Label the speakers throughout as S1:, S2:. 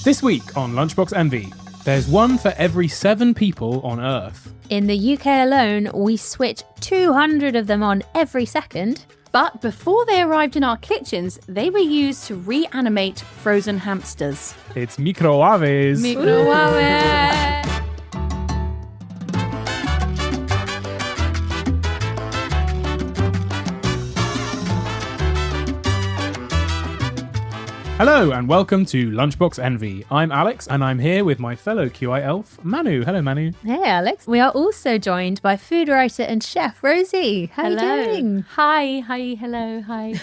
S1: This week on Lunchbox Envy, there's one for every 7 people on Earth.
S2: In the UK alone, we switch 200 of them on every second.
S3: But before they arrived in our kitchens, they were used to reanimate frozen hamsters.
S1: It's microwaves.
S2: Microwave!
S1: Hello and welcome to Lunchbox Envy. I'm Alex and I'm here with my fellow QI elf, Manu. Hello, Manu.
S2: Hey, Alex. We are also joined by food writer and chef Rosie. How are you doing?
S3: Hi, hello, hi.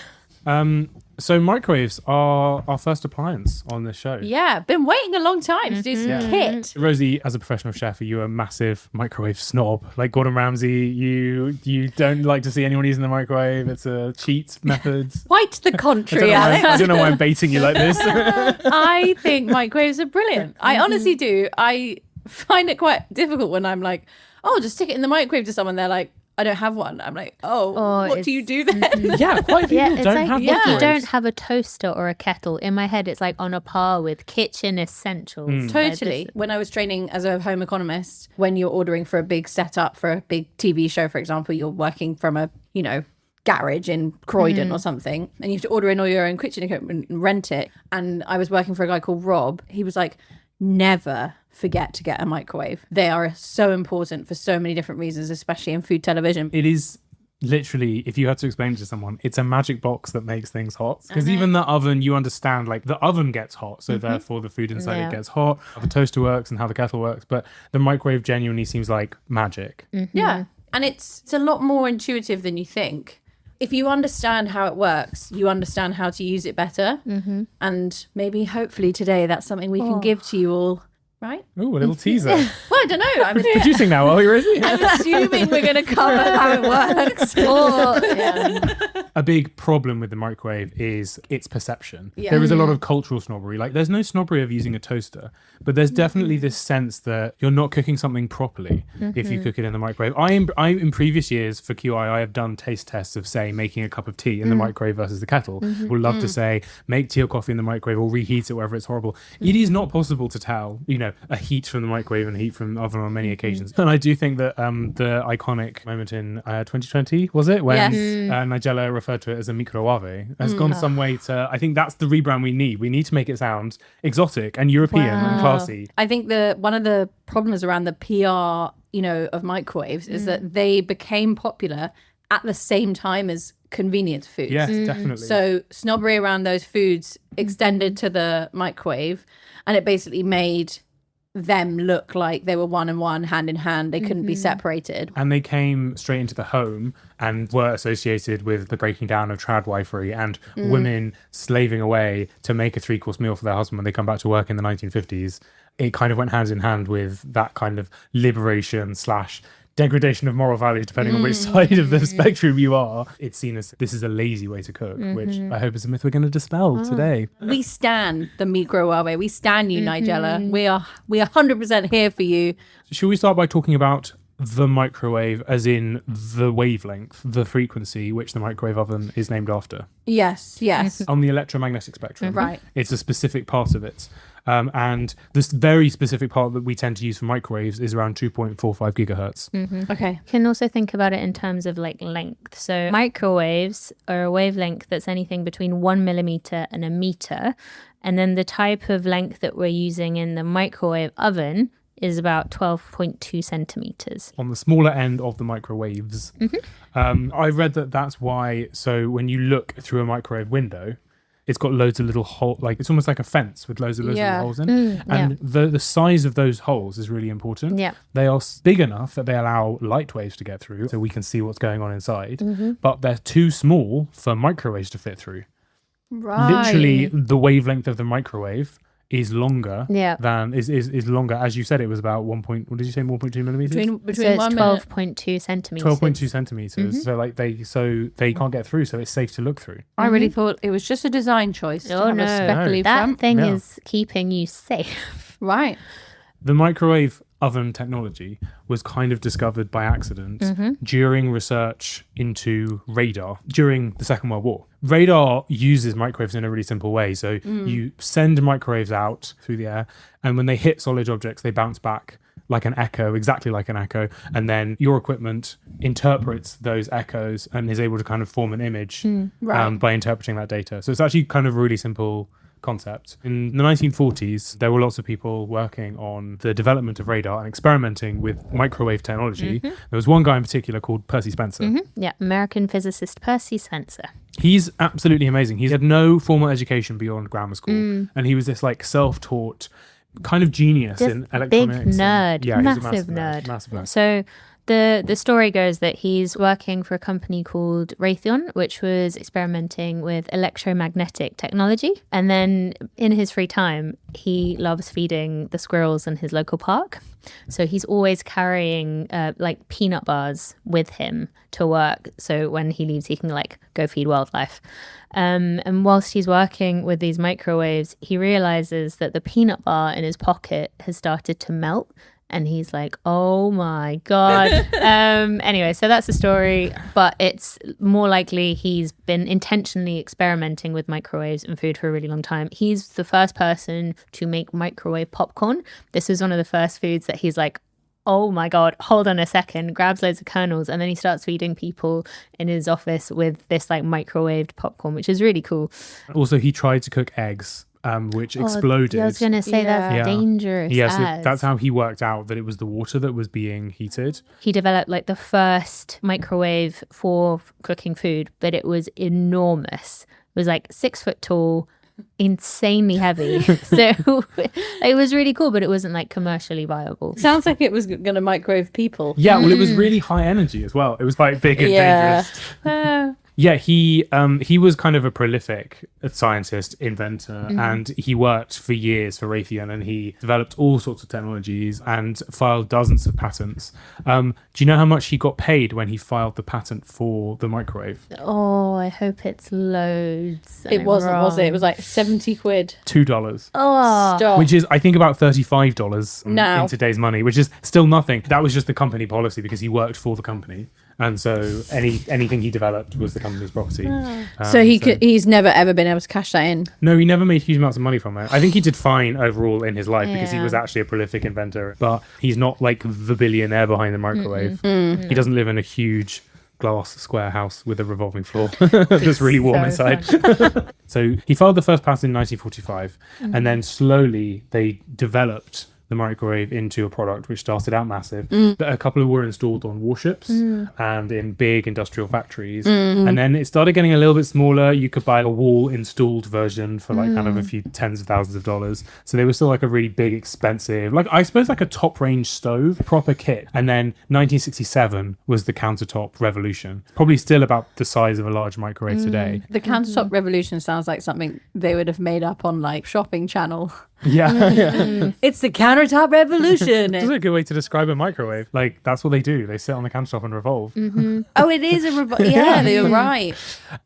S1: So microwaves are our first appliance on this show.
S3: Yeah, been waiting a long time to do some kit.
S1: Rosie, as a professional chef, are you a massive microwave snob? Like Gordon Ramsay, you don't like to see anyone using the microwave. It's a cheat method.
S3: Quite the contrary, Alex.
S1: I don't know why I'm baiting you like this.
S3: I think microwaves are brilliant. I honestly do. I find it quite difficult when I'm like, oh, just stick it in the microwave to someone. They're like, I don't have one. I'm like, what do you do then?
S1: Yeah, quite a few people don't have
S2: if you
S1: microwaves.
S2: don't have a toaster or a kettle, in my head, it's like on a par with kitchen essentials.
S3: Totally. When I was training as a home economist, when you're ordering for a big setup for a big TV show, for example, you're working from a, garage in Croydon or something, and you have to order in all your own kitchen equipment and rent it. And I was working for a guy called Rob. He was like, never forget to get a microwave. They are so important for so many different reasons, especially in food television.
S1: It is literally, if you had to explain it to someone, it's a magic box that makes things hot. Because even the oven, you understand, like the oven gets hot, so therefore the food inside it gets hot. How the toaster works and how the kettle works, but the microwave genuinely seems like magic.
S3: Yeah, and it's a lot more intuitive than you think. If you understand how it works, you understand how to use it better. And maybe, hopefully today, that's something we can give to you all. Right?
S1: Ooh, a little teaser.
S3: Well, I don't know. I'm
S1: Producing now, are we ready?
S3: assuming we're going to cover how it works.
S1: A big problem with the microwave is its perception.
S3: Yeah.
S1: There is a lot of cultural snobbery. Like, there's no snobbery of using a toaster, but there's definitely this sense that you're not cooking something properly if you cook it in the microwave. I in previous years for QI, I have done taste tests of, say, making a cup of tea in the microwave versus the kettle. Would love to say, make tea or coffee in the microwave or reheat it wherever it's horrible. It is not possible to tell, a heat from the microwave and a heat from the oven on many occasions. And I do think that the iconic moment in 2020, was it? When Nigella referred to it as a microwave, has gone some way to, I think that's the rebrand we need. We need to make it sound exotic and European and classy.
S3: I think one of the problems around the PR, of microwaves is that they became popular at the same time as convenience foods.
S1: Yes, definitely.
S3: So snobbery around those foods extended to the microwave, and it basically made them look like they were one and one, hand in hand. They couldn't be separated.
S1: And they came straight into the home and were associated with the breaking down of tradwifery and women slaving away to make a 3-course meal for their husband when they come back to work in the 1950s. It kind of went hand in hand with that kind of liberation / degradation of moral values, depending on which side of the spectrum you are. It's seen as this is a lazy way to cook, which I hope is a myth we're going to dispel today.
S3: We stand the microwave. We stand you, Nigella. We are 100% here for you.
S1: Should we start by talking about the microwave as in the wavelength, the frequency which the microwave oven is named after?
S3: Yes.
S1: On the electromagnetic spectrum.
S3: Right.
S1: It's a specific part of it. And this very specific part that we tend to use for microwaves is around 2.45 gigahertz.
S3: Okay.
S2: You can also think about it in terms of like length. So microwaves are a wavelength that's anything between 1 millimeter and a meter. And then the type of length that we're using in the microwave oven is about 12.2 centimeters. On
S1: the smaller end of the microwaves. I read that that's why, so when you look through a microwave window, it's got loads of little holes, like it's almost like a fence with loads of little holes in. And the size of those holes is really important.
S2: Yeah.
S1: They are big enough that they allow light waves to get through so we can see what's going on inside. But they're too small for microwaves to fit through.
S3: Right.
S1: Literally, the wavelength of the microwave is longer than is longer. As you said, it was about 1 what did you say, 1.2 millimeters?
S3: Between
S2: so it's
S3: 1
S2: 12.2 centimeters.
S1: 12.2 centimeters. So they can't get through, so it's safe to look through.
S3: I really thought it was just a design choice.
S2: Oh no,
S3: speckly
S2: that
S3: front.
S2: thing is keeping you safe.
S3: Right.
S1: The microwave oven technology was kind of discovered by accident during research into radar during the Second World War. Radar uses microwaves in a really simple way. So you send microwaves out through the air, and when they hit solid objects, they bounce back like an echo, exactly like an echo. And then your equipment interprets those echoes and is able to kind of form an image by interpreting that data. So it's actually kind of a really simple concept. In the 1940s, there were lots of people working on the development of radar and experimenting with microwave technology. There was one guy in particular called Percy Spencer.
S2: Yeah, American physicist Percy Spencer.
S1: He's absolutely amazing. He had no formal education beyond grammar school, and he was this like self-taught kind of genius
S2: Just
S1: in electronics.
S2: big nerd.
S1: Yeah, he's a
S2: massive nerd.
S1: Massive nerd.
S2: So the story goes that he's working for a company called Raytheon, which was experimenting with electromagnetic technology. And then in his free time, he loves feeding the squirrels in his local park. So he's always carrying like peanut bars with him to work. So when he leaves, he can like go feed wildlife. And whilst he's working with these microwaves, he realizes that the peanut bar in his pocket has started to melt. And he's like, oh my God. Anyway, so that's the story. But it's more likely he's been intentionally experimenting with microwaves and food for a really long time. He's the first person to make microwave popcorn. This is one of the first foods that he's like, oh my God, hold on a second, grabs loads of kernels. And then he starts feeding people in his office with this like microwaved popcorn, which is really cool.
S1: Also, he tried to cook eggs. Which exploded.
S2: Yeah, I was going to say that's dangerous.
S1: Yeah, so that's how he worked out that it was the water that was being heated.
S2: He developed like the first microwave for cooking food, but it was enormous. It was like 6 foot tall, insanely heavy. So it was really cool, but it wasn't like commercially viable.
S3: Sounds like it was going to microwave people.
S1: Yeah, well, it was really high energy as well. It was quite big and dangerous. Yeah, he was kind of a prolific scientist, inventor, and he worked for years for Raytheon, and he developed all sorts of technologies and filed dozens of patents. Do you know how much he got paid when he filed the patent for the microwave?
S2: Oh, I hope it's loads.
S3: It wasn't, was it? It was like 70 quid.
S1: $2.
S2: Oh,
S3: Stop.
S1: Which is, I think, about $35
S3: No.
S1: in today's money, which is still nothing. That was just the company policy because he worked for the company. And so anything he developed was the company's property.
S3: So he's never ever been able to cash that in.
S1: No, he never made huge amounts of money from it. I think he did fine overall in his life because he
S2: Yeah.
S1: was actually a prolific inventor. But he's not like the billionaire behind the microwave. He doesn't live in a huge glass square house with a revolving floor that's really warm
S2: So
S1: inside. So he filed the first patent in 1945, and then slowly they developed the microwave into a product which started out massive. But a couple were installed on warships and in big industrial factories. And then it started getting a little bit smaller. You could buy a wall installed version for like kind of a few tens of thousands of dollars. So they were still like a really big, expensive, like I suppose like a top range stove, proper kit. And then 1967 was the countertop revolution. Probably still about the size of a large microwave today.
S3: The countertop revolution sounds like something they would have made up on like Shopping Channel.
S1: Yeah.
S3: It's the countertop revolution.
S1: That's a good way to describe a microwave. Like, that's what they do. They sit on the countertop and revolve.
S3: Oh, it is a yeah, you're right.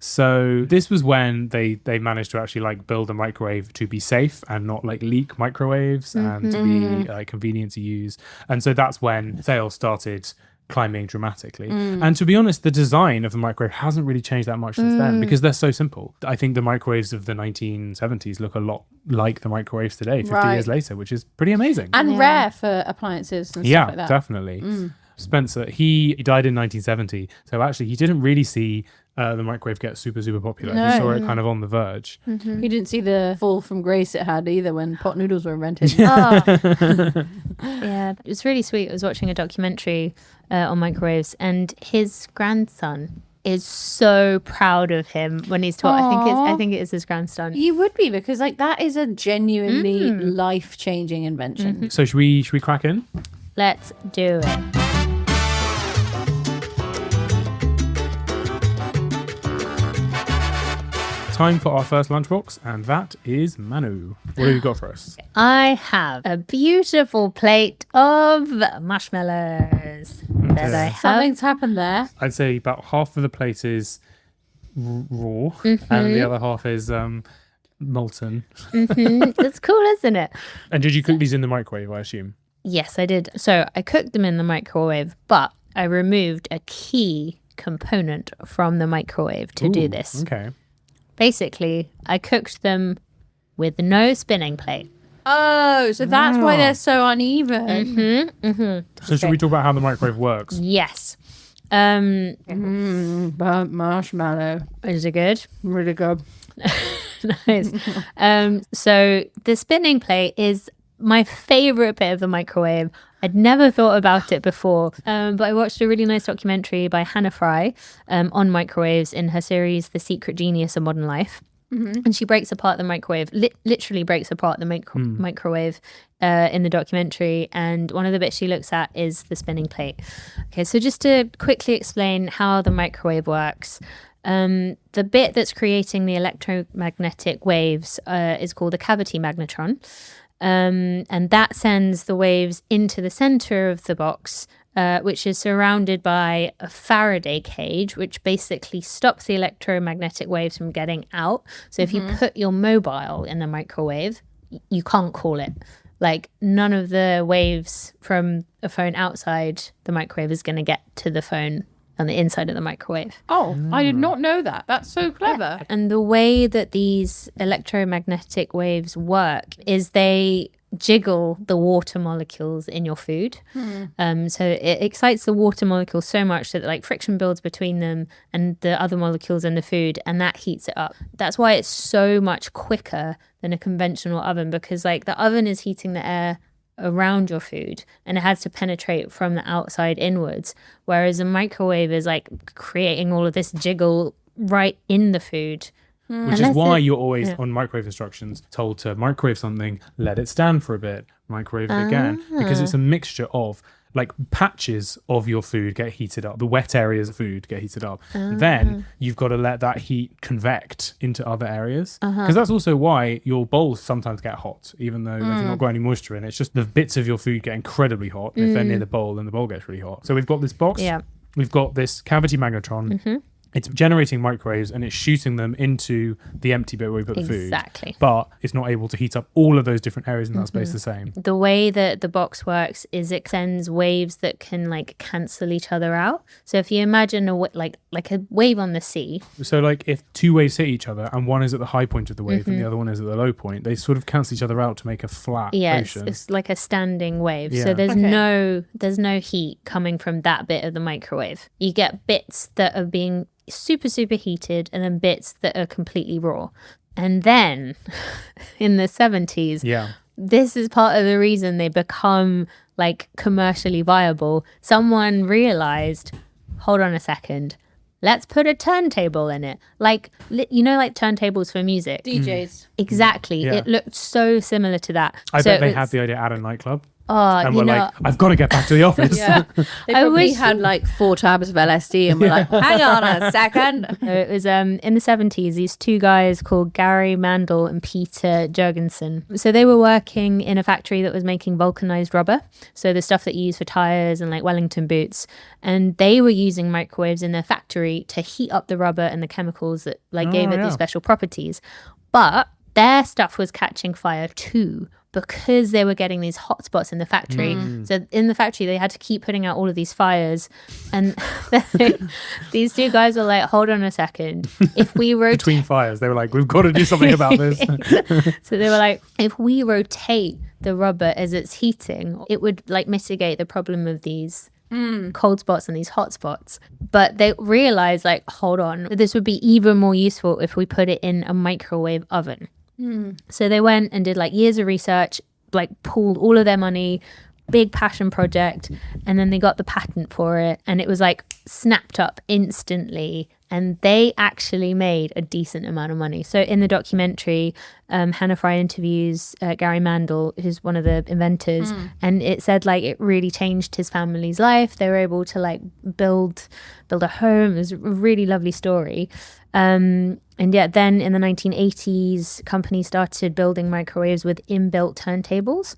S1: So this was when they managed to actually like build a microwave to be safe and not like leak microwaves and to be convenient to use. And so that's when sales started climbing dramatically. And to be honest, the design of the microwave hasn't really changed that much since then because they're so simple. I think the microwaves of the 1970s look a lot like the microwaves today, 50 years later, which is pretty amazing.
S3: And rare for appliances and stuff like that.
S1: Definitely. Spencer, he died in 1970, so actually he didn't really see the microwave get super, super popular.
S3: No.
S1: He saw it kind of on the verge.
S3: He didn't see the fall from grace it had either when pot noodles were invented.
S2: Yeah, it was really sweet. I was watching a documentary on microwaves, and his grandson is so proud of him when he's taught. I think it is his grandson.
S3: You would be, because like that is a genuinely life-changing invention.
S1: So should we crack in?
S2: Let's do it.
S1: Time for our first lunchbox, and that is Manu. What have you got for us?
S2: I have a beautiful plate of marshmallows that I have.
S3: Something's happened there.
S1: I'd say about half of the plate is raw, and the other half is molten.
S2: It's cool, isn't it?
S1: And did you cook these in the microwave, I assume?
S2: Yes, I did. So I cooked them in the microwave, but I removed a key component from the microwave to do this.
S1: Okay.
S2: Basically, I cooked them with no spinning plate.
S3: Oh, so that's why they're so uneven.
S1: So should we talk about how the microwave works?
S2: Yes.
S3: Burnt marshmallow.
S2: Is it good?
S3: Really good.
S2: Nice. So the spinning plate is my favorite bit of the microwave. I'd never thought about it before, but I watched a really nice documentary by Hannah Fry on microwaves in her series The Secret Genius of Modern Life. And she breaks apart the microwave, literally breaks apart the microwave in the documentary. And one of the bits she looks at is the spinning plate. Okay, so just to quickly explain how the microwave works. The bit that's creating the electromagnetic waves is called a cavity magnetron. And that sends the waves into the center of the box, which is surrounded by a Faraday cage, which basically stops the electromagnetic waves from getting out. So if you put your mobile in the microwave, you can't call it. Like, none of the waves from a phone outside the microwave is going to get to the phone on the inside of the microwave.
S3: Oh, I did not know that. That's so clever.
S2: And the way that these electromagnetic waves work is they jiggle the water molecules in your food. So it excites the water molecules so much that like friction builds between them and the other molecules in the food, and that heats it up. That's why it's so much quicker than a conventional oven, because like the oven is heating the air around your food and it has to penetrate from the outside inwards, whereas a microwave is like creating all of this jiggle right in the food.
S1: Which is why you're always on microwave instructions told to microwave something, let it stand for a bit, microwave it again, because it's a mixture of like patches of your food get heated up, the wet areas of food get heated up. Then you've got to let that heat convect into other areas, because that's also why your bowls sometimes get hot, even though they've not got any moisture in it. It's just the bits of your food get incredibly hot. If they're near the bowl, then the bowl gets really hot. So we've got this box, we've got this cavity magnetron. It's generating microwaves and it's shooting them into the empty bit where we put the food.
S2: Exactly.
S1: But it's not able to heat up all of those different areas in that space the same.
S2: The way that the box works is it sends waves that can like cancel each other out. So if you imagine like a wave on the sea.
S1: So like if two waves hit each other and one is at the high point of the wave and the other one is at the low point, they sort of cancel each other out to make a flat ocean.
S2: It's like a standing wave.
S1: Yeah.
S2: So there's no heat coming from that bit of the microwave. You get bits that are being super heated and then bits that are completely raw. And then in the 70s, this is part of the reason they become like commercially viable. Someone realized, hold on a second, let's put a turntable in it. Like, you know, like turntables for music.
S3: DJs.
S2: Exactly.
S1: Yeah.
S2: It looked so similar to that.
S1: I bet they had the idea at a nightclub. And
S2: you
S1: we're
S2: know,
S1: like, I've got to get back to the office.
S3: They probably had like 4 tabs of LSD and were like, hang on a second.
S2: So it was in the 70s, these two guys called Gary Mandel and Peter Jurgensen. So they were working in a factory that was making vulcanized rubber. So the stuff that you use for tires and like Wellington boots. And they were using microwaves in their factory to heat up the rubber and the chemicals that like gave it these special properties. But their stuff was catching fire too, because they were getting these hot spots in the factory. So in the factory, they had to keep putting out all of these fires. And these two guys were like, hold on a second. If we rotate...
S1: Between fires, they were like, we've got to do something about this.
S2: So they were like, if we rotate the rubber as it's heating, it would like mitigate the problem of these cold spots and these hot spots. But they realized like, hold on, this would be even more useful if we put it in a microwave oven. So they went and did like years of research, like pooled all of their money, big passion project, and then they got the patent for it, and it was like snapped up instantly, and they actually made a decent amount of money. So in the documentary, Hannah Fry interviews Gary Mandel, who's one of the inventors, and it said like it really changed his family's life. They were able to like build a home. It was a really lovely story. And yet then in the 1980s, companies started building microwaves with inbuilt turntables.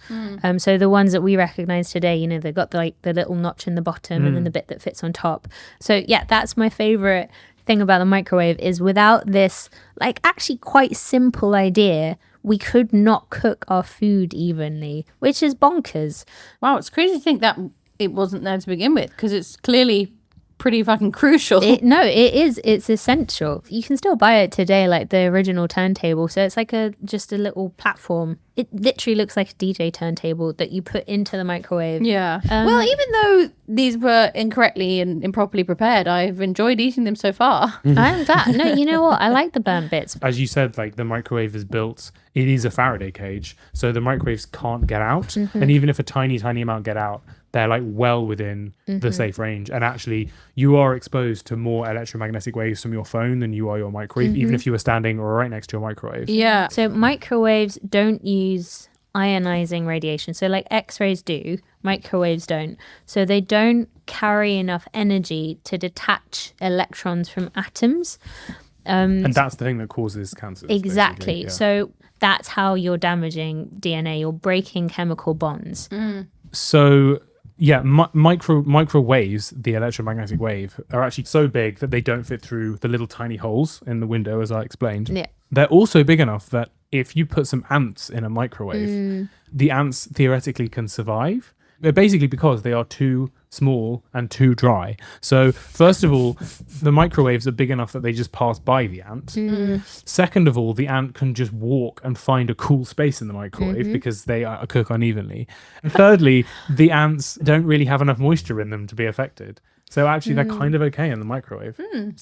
S2: So the ones that we recognize today, you know, they've got the little notch in the bottom and then the bit that fits on top. So yeah, that's my favorite thing about the microwave, is without this like actually quite simple idea, we could not cook our food evenly, which is bonkers.
S3: Wow, it's crazy to think that it wasn't there to begin with, because it's clearly pretty fucking crucial.
S2: It's essential. You can still buy it today, like the original turntable. So it's like just a little platform. It literally looks like a DJ turntable that you put into the microwave.
S3: Yeah. Well, even though these were incorrectly and improperly prepared, I've enjoyed eating them so far.
S2: I'm glad. No, you know what? I like the burnt bits.
S1: As you said, like the microwave is built, it is a Faraday cage, so the microwaves can't get out. And even if a tiny amount get out, they're like well within the safe range. And actually, you are exposed to more electromagnetic waves from your phone than you are your microwave, even if you were standing right next to your microwave.
S3: Yeah.
S2: So microwaves don't use ionizing radiation. So like X-rays do, microwaves don't. So they don't carry enough energy to detach electrons from atoms.
S1: And that's the thing that causes cancer.
S2: Exactly.
S1: Yeah.
S2: So that's how you're damaging DNA. You're breaking chemical bonds.
S1: So yeah, microwaves, the electromagnetic wave, are actually so big that they don't fit through the little tiny holes in the window, as I explained.
S2: Yeah.
S1: They're also big enough that if you put some ants in a microwave, the ants theoretically can survive. Basically because they are too small and too dry. So first of all, the microwaves are big enough that they just pass by the ant. Second of all, the ant can just walk and find a cool space in the microwave because they cook unevenly. And thirdly, the ants don't really have enough moisture in them to be affected. So actually, they're kind of okay in the microwave.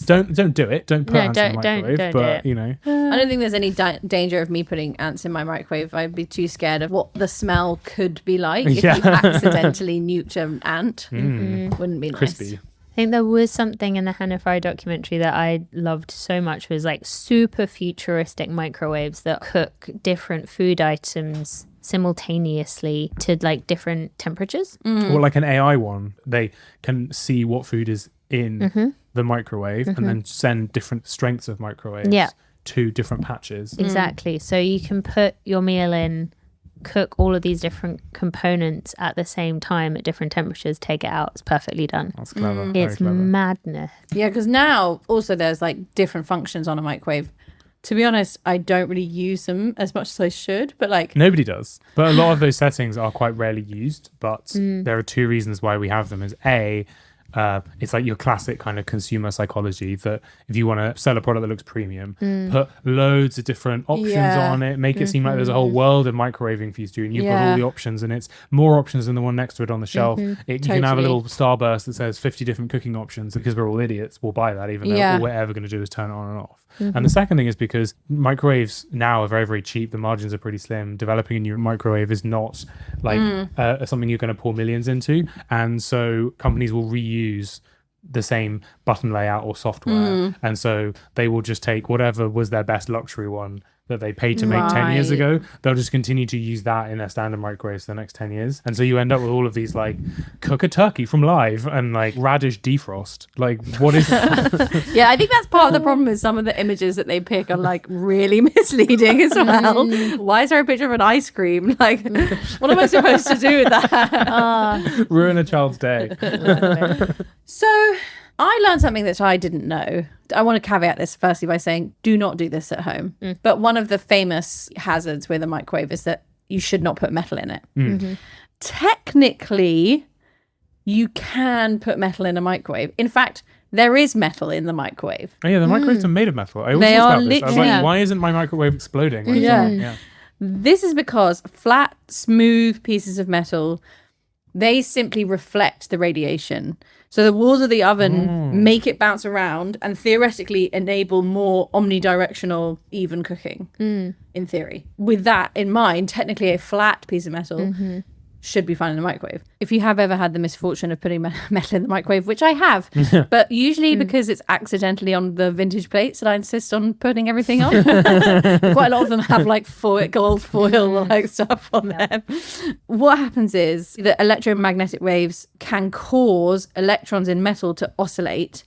S1: Don't do it. Don't put ants in the microwave.
S2: Don't
S1: but
S2: do
S1: you know,
S3: I don't think there's any danger of me putting ants in my microwave. I'd be too scared of what the smell could be like if you accidentally nuked an ant. Wouldn't be nice.
S1: crispy.
S2: I think there was something in the Hannah Fry documentary that I loved so much was like super futuristic microwaves that cook different food items simultaneously to like different temperatures.
S1: Or like an AI one, they can see what food is in the microwave and then send different strengths of microwaves to different patches.
S2: Exactly. So you can put your meal in, cook all of these different components at the same time at different temperatures, take it out. It's perfectly done.
S1: That's clever. Very
S2: It's
S1: clever.
S2: madness.
S3: Yeah, because now also there's like different functions on a microwave. To be honest, I don't really use them as much as I should, but like
S1: Nobody does. But a lot of those settings are quite rarely used. But there are two reasons why we have them. Is A, it's like your classic kind of consumer psychology that if you want to sell a product that looks premium, put loads of different options on it, make it seem like there's a whole world of microwaving for you to do, and you've got all the options, and it's more options than the one next to it on the shelf. You can have a little starburst that says 50 different cooking options. Because we're all idiots, we'll buy that even though all we're ever going to do is turn it on and off. And the second thing is because microwaves now are very, very cheap. The margins are pretty slim. Developing a new microwave is not like something you're going to pour millions into. And so companies will reuse the same button layout or software. And so they will just take whatever was their best luxury one that they paid to make 10 years ago. They'll just continue to use that in their standard microwaves for the next 10 years. And so you end up with all of these like cook a turkey from live and like radish defrost. Like what is
S3: yeah, I think that's part of the problem is some of the images that they pick are like really misleading as well. Why is there a picture of an ice cream? Like, what am I supposed to do with that?
S1: ruin a child's day?
S3: So I learned something that I didn't know. I want to caveat this firstly by saying do not do this at home. But one of the famous hazards with a microwave is that you should not put metal in it. Technically, you can put metal in a microwave. In fact, there is metal in the microwave.
S1: Oh yeah, the microwaves are made of metal. I always
S3: They
S1: thought
S3: are
S1: about this. I was
S3: literally-
S1: like, why isn't my microwave exploding? Like,
S3: Yeah. This is because flat, smooth pieces of metal, they simply reflect the radiation. So the walls of the oven make it bounce around and theoretically enable more omnidirectional, even cooking, in theory. With that in mind, technically a flat piece of metal should be fine in the microwave. If you have ever had the misfortune of putting metal in the microwave, which I have, but usually because it's accidentally on the vintage plates that I insist on putting everything on. Quite a lot of them have like gold foil like stuff on them. What happens is that electromagnetic waves can cause electrons in metal to oscillate.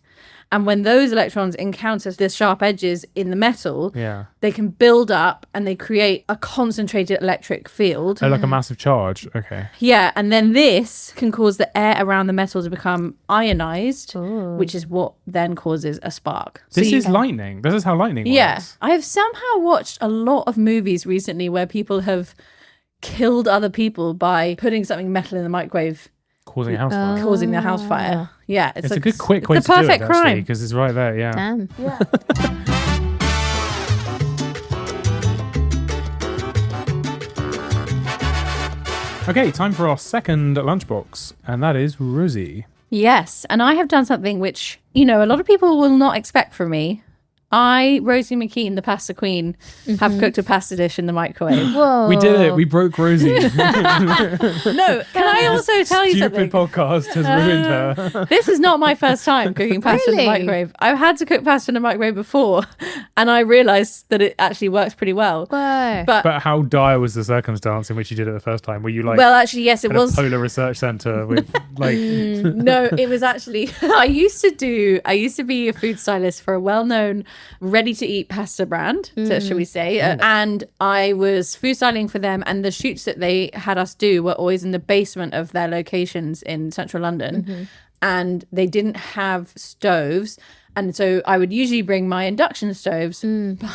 S3: And when those electrons encounter the sharp edges in the metal,
S1: Yeah.
S3: they can build up and they create a concentrated electric field.
S1: Oh, like a massive charge. Okay.
S3: Yeah, and then this can cause the air around the metal to become ionized, which is what then causes a spark. So
S1: This is lightning. This is how lightning works.
S3: yeah. I have somehow watched a lot of movies recently where people have killed other people by putting something metal in the microwave,
S1: Causing a house fire.
S3: causing their house fire. Yeah,
S1: It's
S3: like,
S1: a good quick
S3: it's
S1: way
S3: the
S1: to do it,
S3: perfect
S1: actually,
S3: crime.
S1: because it's right there, yeah.
S2: Damn.
S1: Okay, time for our second lunchbox, and that is Rosie.
S3: Yes, and I have done something which, you know, a lot of people will not expect from me. I, Rosie McKean, the pasta queen, have cooked a pasta dish in the microwave.
S2: Whoa.
S1: We did it. We broke Rosie.
S3: No, can I also tell you
S1: Stupid
S3: something?
S1: podcast has ruined her.
S3: This is not my first time cooking pasta in the
S2: Really?
S3: microwave. I've had to cook pasta in the microwave before, and I realised that it actually works pretty well.
S2: Whoa.
S3: But
S1: But how dire was the circumstance in which you did it the first time? Were you like
S3: well, actually, yes, it
S1: at
S3: was.
S1: a polar research center with like
S3: No, it was actually I used to be a food stylist for a well-known ready-to-eat pasta brand, shall we say, and I was food styling for them, and the shoots that they had us do were always in the basement of their locations in central London, and they didn't have stoves, and so I would usually bring my induction stoves,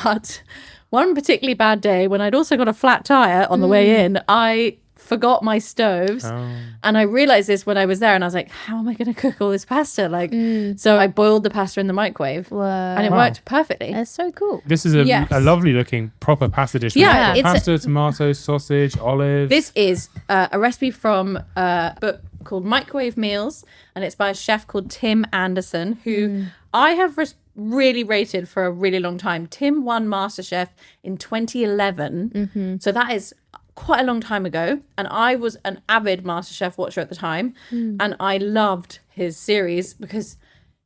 S3: but one particularly bad day when I'd also got a flat tire on the way in, I forgot my stoves, and I realized this when I was there, and I was like, how am I going to cook all this pasta? Like, so I boiled the pasta in the microwave,
S2: Whoa.
S3: and it
S1: Wow.
S3: worked perfectly.
S2: That's so cool.
S1: this is a
S3: Yes.
S1: lovely looking proper pasta dish.
S3: Yeah,
S1: We've got
S3: it's
S1: pasta, tomato, sausage, olives.
S3: This is a recipe from a book called Microwave Meals, and it's by a chef called Tim Anderson, who I have really rated for a really long time. Tim won MasterChef in 2011, so that is quite a long time ago, and I was an avid MasterChef watcher at the time, and I loved his series because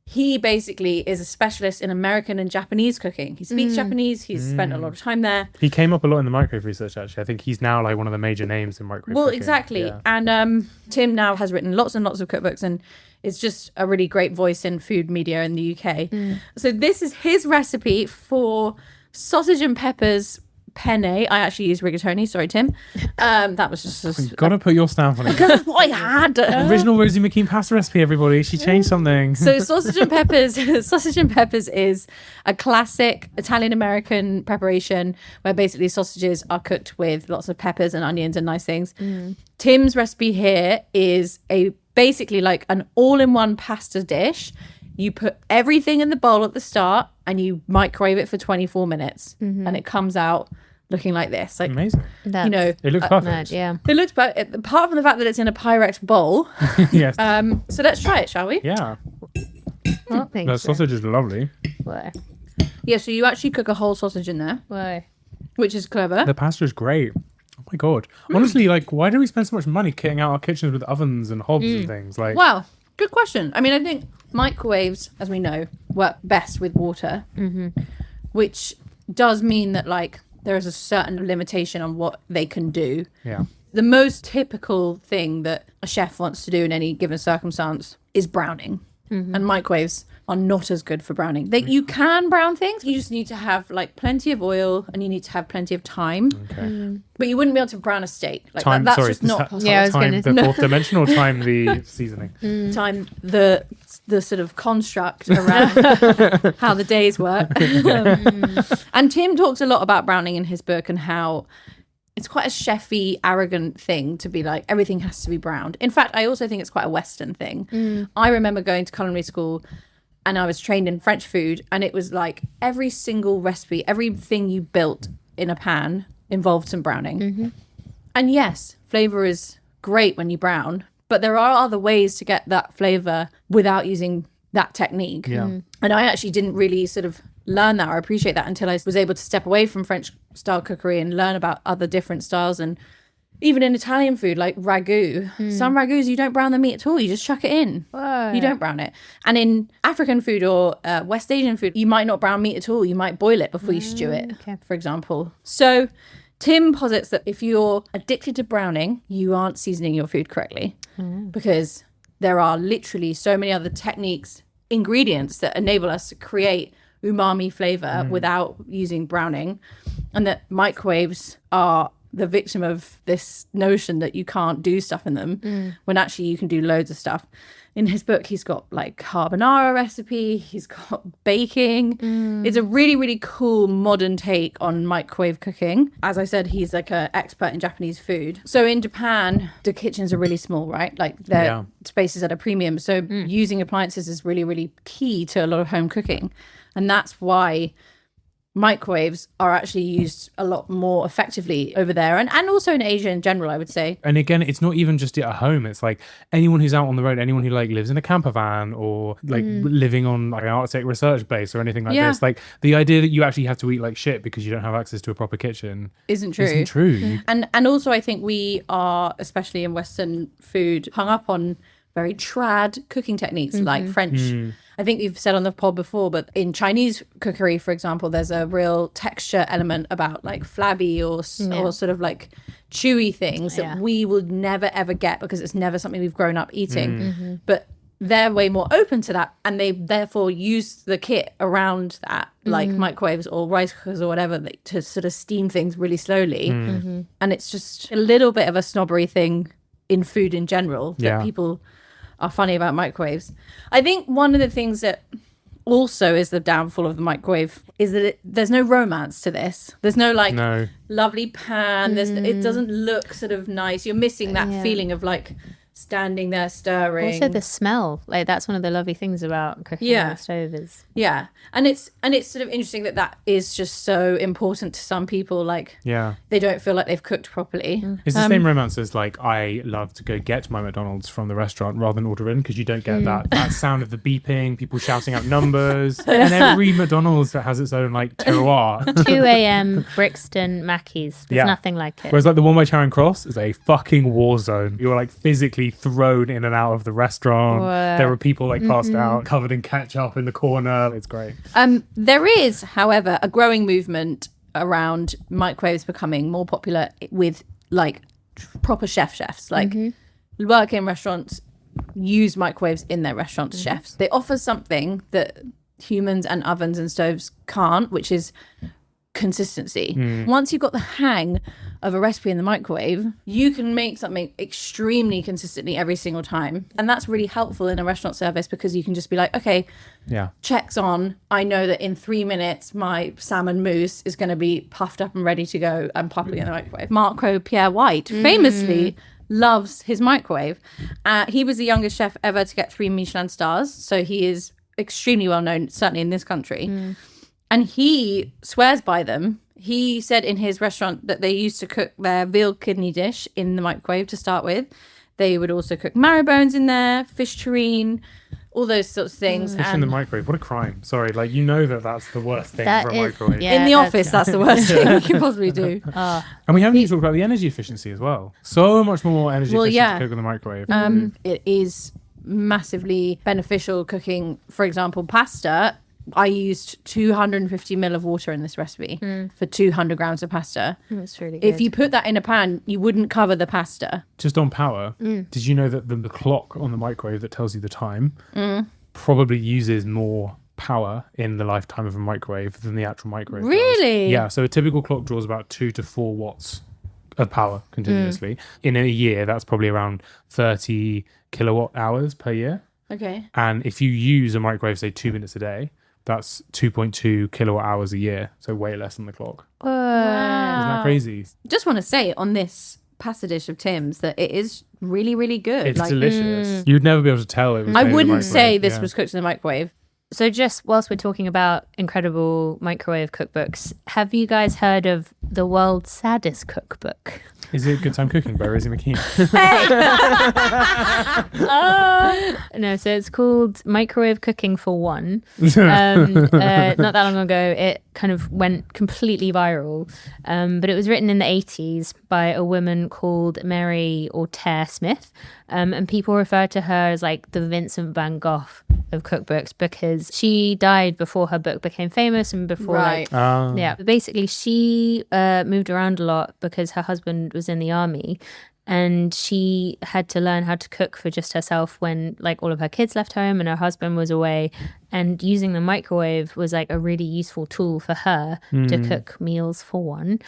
S3: he basically is a specialist in American and Japanese cooking. He speaks Japanese. He's spent a lot of time there.
S1: He came up a lot in the microwave research, actually. I think he's now like one of the major names in microwave
S3: Well,
S1: cooking.
S3: exactly.
S1: Yeah.
S3: And Tim now has written lots and lots of cookbooks, and is just a really great voice in food media in the UK. So this is his recipe for sausage and peppers penne. I actually use rigatoni. Sorry, Tim. That was just
S1: Gotta put your stamp on it.
S3: that's what I had.
S1: Original Rosie McKean pasta recipe, everybody. She changed something.
S3: So sausage and peppers is a classic Italian American preparation where basically sausages are cooked with lots of peppers and onions and nice things. Tim's recipe here is basically like an all-in-one pasta dish. You put everything in the bowl at the start and you microwave it for 24 minutes and it comes out looking like this. Like,
S1: Amazing.
S2: That's
S3: you know,
S1: It looks perfect.
S2: mad, yeah.
S3: it looks apart from the fact that it's in a Pyrex bowl.
S1: Yes.
S3: So let's try it, shall we?
S1: Yeah.
S2: Oh, thanks.
S1: The sausage is lovely.
S2: Whoa.
S3: Yeah, so you actually cook a whole sausage in there,
S2: Whoa.
S3: which is clever.
S1: The pasta is great. Oh my god. Honestly, like, why do we spend so much money kitting out our kitchens with ovens and hobs and things? Like,
S3: Wow, good question. I mean, I think microwaves, as we know, work best with water, which does mean that like there is a certain limitation on what they can do.
S1: yeah.
S3: The most typical thing that a chef wants to do in any given circumstance is browning. And microwaves are not as good for browning. You can brown things. You just need to have like plenty of oil and you need to have plenty of time.
S1: Okay.
S3: But you wouldn't be able to brown a steak. Like
S1: Time,
S3: that's
S1: sorry.
S3: just not possible.
S2: Yeah, I was
S1: time
S2: gonna-
S1: the fourth dimension or time the seasoning?
S3: Time the sort of construct around how the days work. And Tim talks a lot about browning in his book and how it's quite a chefy, arrogant thing to be like, everything has to be browned. In fact, I also think it's quite a Western thing. I remember going to culinary school and I was trained in French food, and it was like every single recipe, everything you built in a pan involved some browning. And yes, flavor is great when you brown, but there are other ways to get that flavor without using that technique.
S1: Yeah.
S3: And I actually didn't really sort of learn that or appreciate that until I was able to step away from French style cookery and learn about other different styles. And even in Italian food, like ragu, some ragus, you don't brown the meat at all. You just chuck it in.
S2: Whoa.
S3: You don't brown it. And in African food or West Asian food, you might not brown meat at all. You might boil it before you stew it,
S2: okay.
S3: for example. So Tim posits that if you're addicted to browning, you aren't seasoning your food correctly because there are literally so many other techniques ingredients that enable us to create umami flavor without using browning, and that microwaves are the victim of this notion that you can't do stuff in them when actually you can do loads of stuff. In his book, he's got like carbonara recipe, he's got baking. It's a really, really cool modern take on microwave cooking. As I said, he's like an expert in Japanese food. So in Japan, the kitchens are really small, right? Like their spaces at a premium. So using appliances is really, really key to a lot of home cooking. And that's why microwaves are actually used a lot more effectively over there, and also in Asia in general, I would say.
S1: And again, it's not even just at home. It's like anyone who's out on the road, anyone who like lives in a camper van or like living on like an Arctic research base or anything like this. Like the idea that you actually have to eat like shit because you don't have access to a proper kitchen
S3: isn't true. And also I think we are, especially in Western food, hung up on very trad cooking techniques like French. I think we've said on the pod before, but in Chinese cookery, for example, there's a real texture element about like flabby or sort of like chewy things that we would never ever get because it's never something we've grown up eating. But they're way more open to that, and they therefore use the kit around that, like microwaves or rice cookers or whatever, to sort of steam things really slowly. And it's just a little bit of a snobbery thing in food in general that people are funny about microwaves. I think one of the things that also is the downfall of the microwave is that there's no romance to this. There's no lovely pan. It doesn't look sort of nice. You're missing that feeling of like standing there stirring.
S2: Also the smell, like that's one of the lovely things about cooking on a stove is
S3: and it's sort of interesting that is just so important to some people, like they don't feel like they've cooked properly.
S1: It's the same romance as like I love to go get my McDonald's from the restaurant rather than order in, because you don't get that sound of the beeping, people shouting out numbers, and every McDonald's that has its own like terroir.
S2: 2 a.m. Brixton Mackey's, there's nothing like it.
S1: Whereas like the one by Charing Cross is a fucking war zone. You're like physically thrown in and out of the restaurant. There are people like passed out, covered in ketchup in the corner. It's great.
S3: There is, however, a growing movement around microwaves becoming more popular with like proper chefs, like work in restaurants, use microwaves in their restaurants. Chefs, they offer something that humans and ovens and stoves can't, which is consistency. Once you've got the hang of a recipe in the microwave, you can make something extremely consistently every single time, and that's really helpful in a restaurant service because you can just be like, okay, checks on, I know that in 3 minutes my salmon mousse is going to be puffed up and ready to go and properly in the microwave. Marco Pierre White famously loves his microwave. He was the youngest chef ever to get 3 Michelin stars, so he is extremely well known, certainly in this country. And he swears by them. He said in his restaurant that they used to cook their veal kidney dish in the microwave to start with. They would also cook marrow bones in there, fish terrine, all those sorts of things.
S1: Fish in the microwave, what a crime. Sorry, like you know that's the worst thing for a microwave.
S3: In the office, that's the worst thing you can possibly do.
S1: And we haven't even talked about the energy efficiency as well. So much more energy efficient to cook in the microwave.
S3: It is massively beneficial cooking, for example, pasta. I used 250 ml of water in this recipe for 200 grams of pasta.
S2: That's really good.
S3: If you put that in a pan, you wouldn't cover the pasta.
S1: Just on power, did you know that the clock on the microwave that tells you the time probably uses more power in the lifetime of a microwave than the actual microwave
S3: Really?
S1: does? Yeah, so a typical clock draws about 2 to 4 watts of power continuously. In a year, that's probably around 30 kilowatt hours per year.
S3: Okay.
S1: And if you use a microwave, say 2 minutes a day, that's 2.2 kilowatt hours a year, so way less than the clock.
S3: Wow.
S1: Isn't that crazy?
S3: Just want to say on this pasta dish of Tim's that it is really, really good.
S1: It's delicious. You'd never be able to tell it was
S3: I
S1: made in the
S3: wouldn't say
S1: microwave.
S3: this was cooked in the microwave.
S2: So just whilst we're talking about incredible microwave cookbooks, have you guys heard of the world's saddest cookbook?
S1: Is it Good Time Cooking by Rosie McKean?
S2: No, so it's called Microwave Cooking for One. Not that long ago, it kind of went completely viral. But it was written in the 80s by a woman called Mary Ortare Smith. And people refer to her as like the Vincent van Gogh of cookbooks because she died before her book became famous and before basically she moved around a lot because her husband was in the army, and she had to learn how to cook for just herself when like all of her kids left home and her husband was away. And using the microwave was like a really useful tool for her to cook meals for one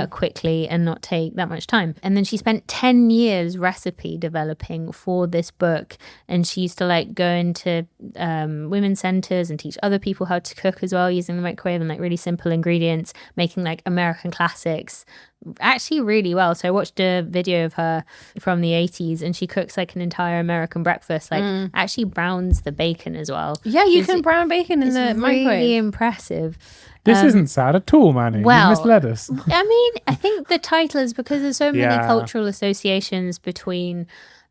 S2: quickly and not take that much time. And then she spent 10 years recipe developing for this book. And she used to like go into women's centers and teach other people how to cook as well using the microwave and like really simple ingredients, making like American classics actually really well. So I watched a video of her from the 80s and she cooks like an entire American breakfast, like actually browns the bacon as well.
S3: Yeah, you can brown bacon in the microwave.
S2: Really impressive.
S1: This isn't sad at all, Manny.
S2: well,
S1: You misled us.
S2: I mean, I think the title is because there's so many
S1: Yeah.
S2: cultural associations between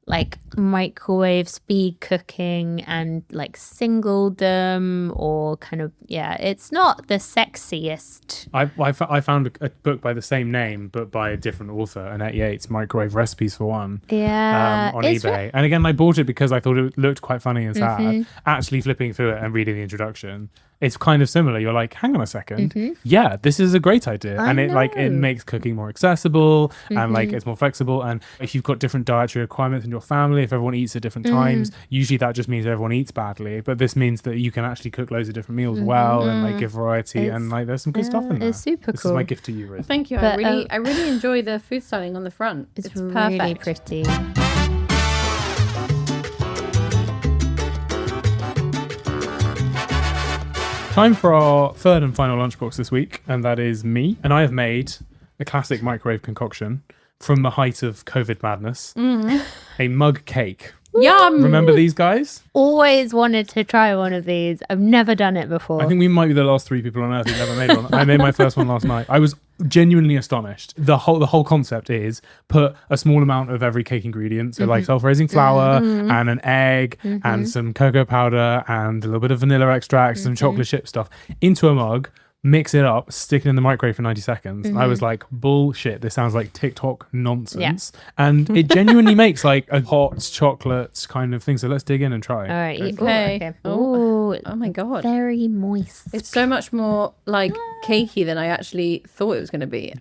S2: like microwave speed cooking and like singledom or kind of, yeah, it's not the sexiest.
S1: I found a book by the same name, but by a different author, Annette Yates, Microwave Recipes for One,
S2: Yeah.
S1: on
S2: it's
S1: eBay. And again, I bought it because I thought it looked quite funny and sad. Actually flipping through it and reading the introduction, it's kind of similar. You're like, hang on a second. Yeah, this is a great idea.
S2: I
S1: And it like it
S2: know.
S1: makes cooking more accessible and like it's more flexible. And if you've got different dietary requirements in your family, if everyone eats at different times, usually that just means everyone eats badly. But this means that you can actually cook loads of different meals well and like give variety and like there's some good stuff in there.
S2: It's super
S1: This
S2: cool.
S1: is my gift to you, Riz.
S3: Thank you.
S2: But,
S3: I really enjoy the food styling on the front. It's
S2: really
S3: perfect.
S2: pretty.
S1: Time for our third and final lunchbox this week, and that is me. And I have made a classic microwave concoction from the height of COVID madness, a mug cake.
S3: Yum.
S1: Remember these guys?
S2: Always wanted to try one of these. I've never done it before.
S1: I think we might be the last 3 people on earth who've never made one. I made my first one last night. I was genuinely astonished. The whole concept is put a small amount of every cake ingredient, so like self-raising flour and an egg and some cocoa powder and a little bit of vanilla extract, some chocolate chip stuff into a mug. Mix it up, stick it in the microwave for 90 seconds. I was like, bullshit, this sounds like TikTok nonsense. And it genuinely makes like a hot chocolate kind of thing. So let's dig in and try.
S2: All right.
S3: Okay.
S2: Oh,
S3: Oh my God.
S2: very moist.
S3: It's so much more like cakey than I actually thought it was going to be.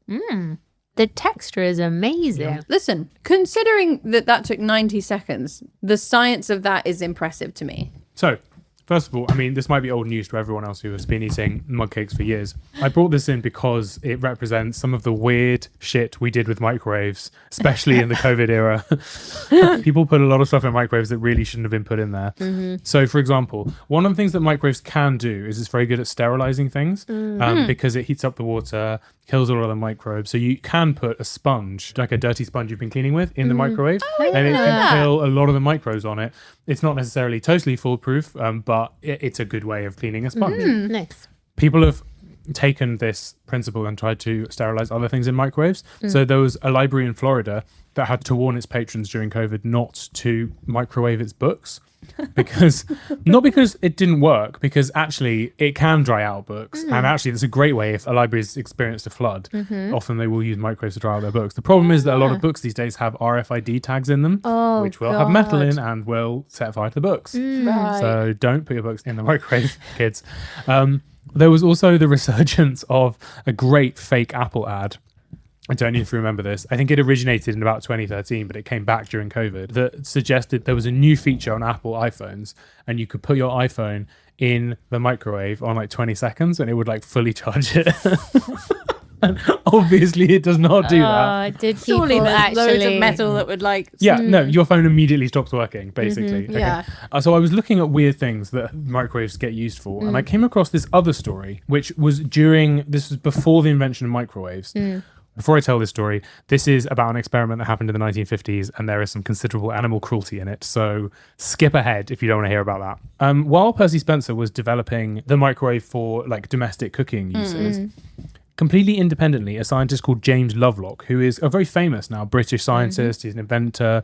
S2: The texture is amazing.
S3: Listen, considering that took 90 seconds, the science of that is impressive to me.
S1: So, first of all, I mean, this might be old news to everyone else who has been eating mug cakes for years. I brought this in because it represents some of the weird shit we did with microwaves, especially in the COVID era. People put a lot of stuff in microwaves that really shouldn't have been put in there. So, for example, one of the things that microwaves can do is it's very good at sterilizing things because it heats up the water, kills all of the microbes. So you can put a sponge, like a dirty sponge you've been cleaning with, in the microwave, and it can kill a lot of the microbes on it. It's not necessarily totally foolproof, but it's a good way of cleaning a sponge.
S2: Nice.
S1: People have taken this principle and tried to sterilize other things in microwaves. So there was a library in Florida that had to warn its patrons during COVID not to microwave its books. Because not because it didn't work, because actually it can dry out books, and actually it's a great way if a library's experienced a flood. Often they will use microwaves to dry out their books. The problem is that a lot of books these days have RFID tags in them, which will have metal in and will set fire to the books.
S3: Right.
S1: So don't put your books in the microwave, kids. There was also the resurgence of a great fake Apple ad. I don't know if you remember this. I think it originated in about 2013, but it came back during COVID, that suggested there was a new feature on Apple iPhones and you could put your iPhone in the microwave on like 20 seconds and it would like fully charge it. And obviously it does not do that.
S2: Did
S3: Surely
S2: people
S3: there's
S2: actually...
S3: loads of metal that would like...
S1: Yeah, no, your phone immediately stops working, basically. Okay.
S3: Yeah.
S1: So I was looking at weird things that microwaves get used for, and I came across this other story, which was this was before the invention of microwaves. Before I tell this story, this is about an experiment that happened in the 1950s, and there is some considerable animal cruelty in it. So skip ahead if you don't want to hear about that. While Percy Spencer was developing the microwave for like domestic cooking uses, completely independently, a scientist called James Lovelock, who is a very famous now British scientist, he's an inventor.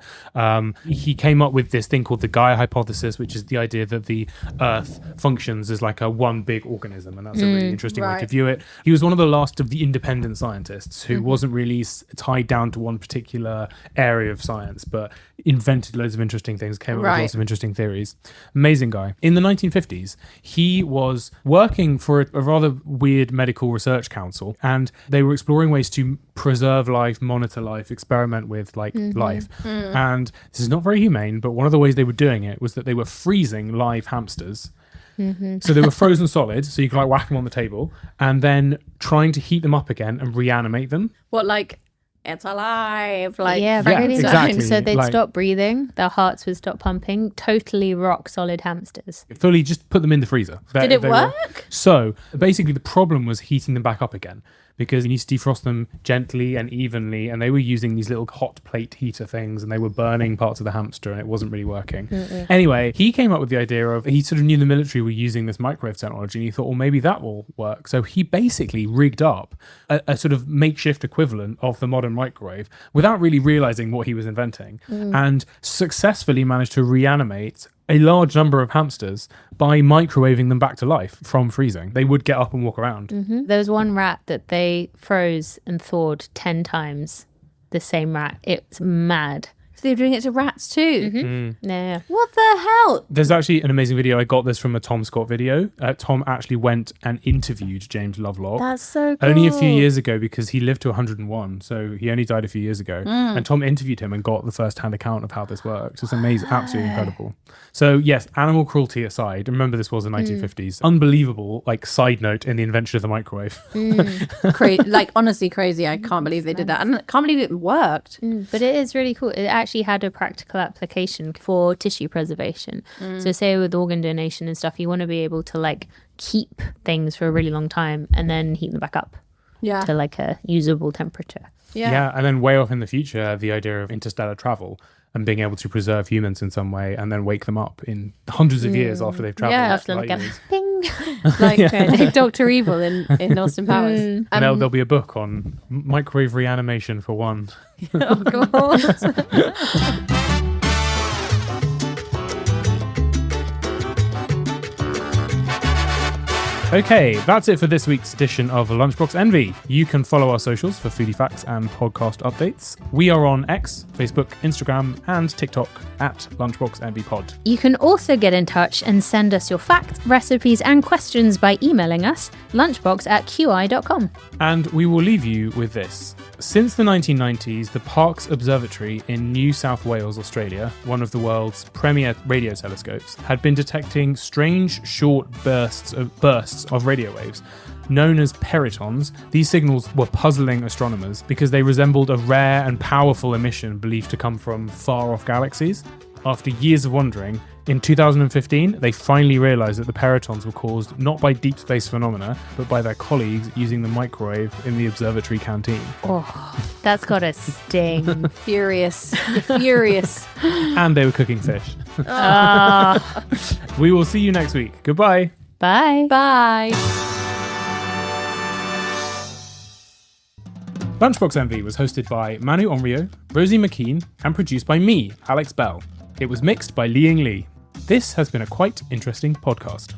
S1: He came up with this thing called the Gaia hypothesis, which is the idea that the Earth functions as like a one big organism, and that's a really interesting way to view it. He was one of the last of the independent scientists who wasn't really tied down to one particular area of science, but invented loads of interesting things, came up with lots of interesting theories. Amazing guy. In the 1950s, he was working for a rather weird medical research council Council, and they were exploring ways to preserve life, monitor life, experiment with life. And this is not very humane, but one of the ways they were doing it was that they were freezing live hamsters. So they were frozen solid, so you could like whack them on the table, and then trying to heat them up again and reanimate them.
S3: What, like, it's alive? Like,
S2: yeah,
S1: Yeah,
S2: pretty much.
S1: exactly.
S2: So they'd
S1: Like-
S2: stop breathing, their hearts would stop pumping. Totally rock solid hamsters.
S1: Fully just put them in the freezer.
S3: Did it
S1: They
S3: work?
S1: So basically the problem was heating them back up again, because you need to defrost them gently and evenly, and they were using these little hot plate heater things, and they were burning parts of the hamster, and it wasn't really working. Anyway, he came up with the idea of, he sort of knew the military were using this microwave technology, and he thought, well, maybe that will work. So he basically rigged up a sort of makeshift equivalent of the modern microwave without really realizing what he was inventing, and successfully managed to reanimate a large number of hamsters by microwaving them back to life from freezing. They would get up and walk around.
S2: There was one rat that they froze and thawed 10 times. The same rat. It's mad.
S3: So they're doing it to rats too.
S2: Yeah.
S3: What the hell?
S1: There's actually an amazing video. I got this from a Tom Scott video. Tom actually went and interviewed James Lovelock.
S3: That's so cool.
S1: Only a few years ago, because he lived to 101, so he only died a few years ago. And Tom interviewed him and got the first-hand account of how this works. It's amazing, absolutely incredible. So yes, animal cruelty aside, remember this was the 1950s. Unbelievable, like, side note in the invention of the microwave.
S3: Like, honestly crazy. I can't believe they did that. And I can't believe it worked.
S2: But it is really cool. It actually had a practical application for tissue preservation. So say with organ donation and stuff, you want to be able to like keep things for a really long time and then heat them back up
S3: Yeah.
S2: to like a usable temperature.
S3: Yeah.
S1: And then way off in the future, the idea of interstellar travel and being able to preserve humans in some way and then wake them up in hundreds of years after they've traveled.
S3: Yeah,
S2: After like a
S1: years.
S2: ping.
S3: Like Dr. Evil in Austin Powers.
S1: And there'll be a book on microwave reanimation for one.
S3: Oh, God.
S1: Okay, that's it for this week's edition of Lunchbox Envy. You can follow our socials for foodie facts and podcast updates. We are on X, Facebook, Instagram, and TikTok at Lunchbox Envy Pod.
S2: You can also get in touch and send us your facts, recipes, and questions by emailing us lunchbox@qi.com.
S1: And we will leave you with this. Since the 1990s, the Parkes Observatory in New South Wales, Australia, one of the world's premier radio telescopes, had been detecting strange short bursts of radio waves. Known as peritons, these signals were puzzling astronomers because they resembled a rare and powerful emission believed to come from far-off galaxies. After years of wondering, in 2015, they finally realized that the peritons were caused not by deep space phenomena, but by their colleagues using the microwave in the observatory canteen.
S2: Oh, that's got a sting.
S3: Furious. You're furious.
S1: And they were cooking fish.
S2: Ah.
S1: We will see you next week. Goodbye.
S2: Bye.
S3: Bye.
S1: Lunchbox Envy was hosted by Manu Onryo, Rosie McKean, and produced by me, Alex Bell. It was mixed by Li Ying Lee. This has been a quite interesting podcast.